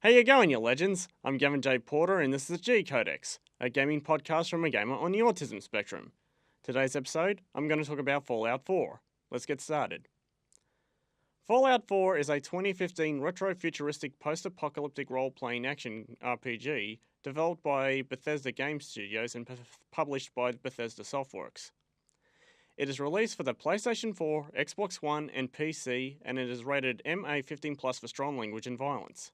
How you going, you legends? I'm Gavin Porter, and this is G Codex, a gaming podcast from a gamer on the autism spectrum. Today's episode, I'm going to talk about Fallout 4. Let's get started. Fallout 4 is a 2015 retro-futuristic post-apocalyptic role-playing action RPG developed by Bethesda Game Studios and published by Bethesda Softworks. It is released for the PlayStation 4, Xbox One, and PC, and it is rated MA15+ for strong language and violence.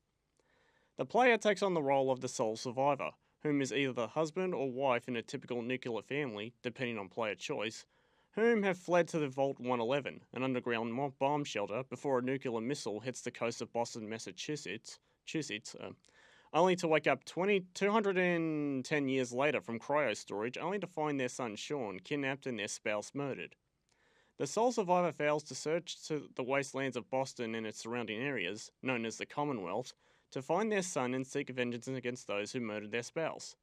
The player takes on the role of the sole survivor, whom is either the husband or wife in a typical nuclear family, depending on player choice, whom have fled to the Vault 111, an underground bomb shelter, before a nuclear missile hits the coast of Boston, Massachusetts, only to wake up 210 years later from cryo storage, only to find their son Sean kidnapped and their spouse murdered. The sole survivor fails to search to the wastelands of Boston and its surrounding areas, known as the Commonwealth, to find their son and seek vengeance against those who murdered their spouse.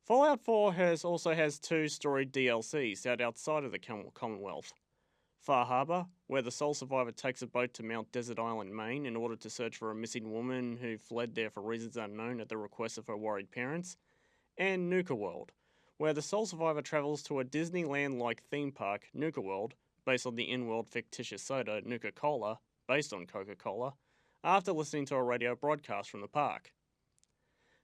Fallout 4 also has two storied DLCs set outside of the Commonwealth. Far Harbor, where the sole survivor takes a boat to Mount Desert Island, Maine, in order to search for a missing woman who fled there for reasons unknown at the request of her worried parents, and Nuka World, where the sole survivor travels to a Disneyland-like theme park, Nuka World, based on the in-world fictitious soda Nuka-Cola, based on Coca-Cola, after listening to a radio broadcast from the park.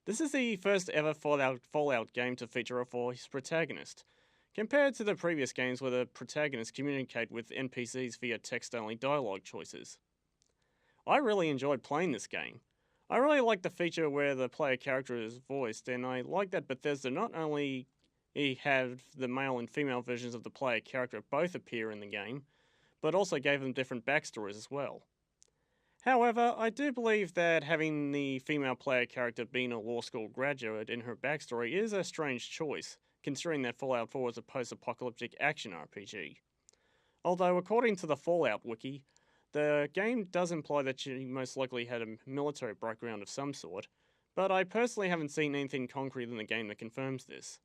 This is the first ever Fallout game to feature a voice protagonist, compared to the previous games where the protagonists communicate with NPCs via text-only dialogue choices. I really enjoyed playing this game. I really like the feature where the player character is voiced, and I like that Bethesda not only have the male and female versions of the player character both appear in the game, but also gave them different backstories as well. However, I do believe that having the female player character being a law school graduate in her backstory is a strange choice, considering that Fallout 4 is a post-apocalyptic action RPG. Although, according to the Fallout wiki, the game does imply that she most likely had a military background of some sort, but I personally haven't seen anything concrete in the game that confirms this.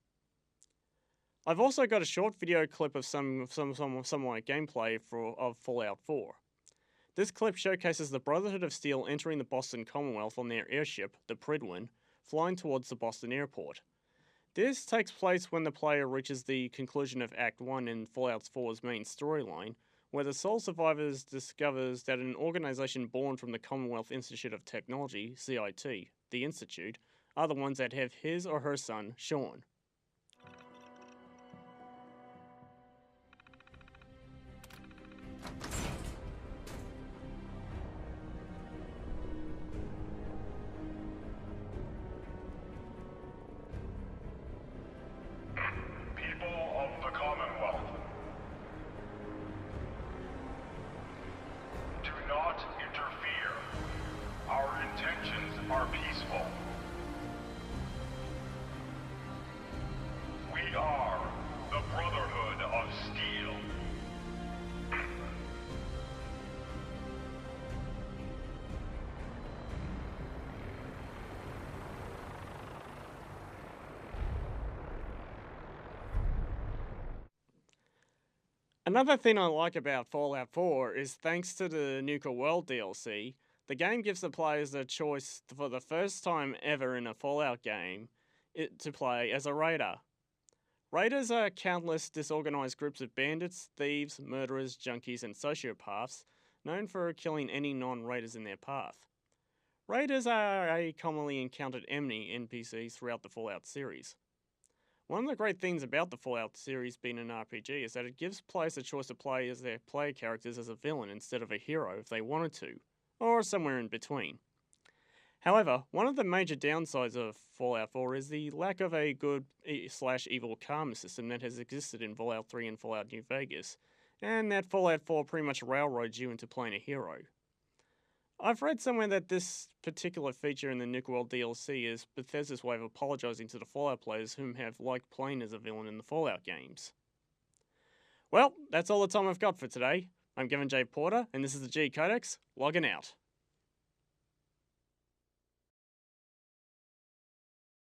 I've also got a short video clip of some of my gameplay of Fallout 4. This clip showcases the Brotherhood of Steel entering the Boston Commonwealth on their airship, the Pridwin, flying towards the Boston airport. This takes place when the player reaches the conclusion of Act 1 in Fallout 4's main storyline, where the sole survivor discovers that an organization born from the Commonwealth Institute of Technology, CIT, the Institute, are the ones that have his or her son, Sean. Are peaceful. We are the Brotherhood of Steel. Another thing I like about Fallout 4 is thanks to the Nuka World DLC, the game gives the players the choice for the first time ever in a Fallout game to play as a raider. Raiders are countless disorganized groups of bandits, thieves, murderers, junkies, and sociopaths known for killing any non-raiders in their path. Raiders are a commonly encountered enemy NPCs throughout the Fallout series. One of the great things about the Fallout series being an RPG is that it gives players the choice to play as their player characters as a villain instead of a hero if they wanted to, or somewhere in between. However, one of the major downsides of Fallout 4 is the lack of a good/evil karma system that has existed in Fallout 3 and Fallout New Vegas, and that Fallout 4 pretty much railroads you into playing a hero. I've read somewhere that this particular feature in the Nuka World DLC is Bethesda's way of apologizing to the Fallout players whom have liked playing as a villain in the Fallout games. Well, that's all the time I've got for today. I'm Gavin Porter, and this is the G Codex, logging out.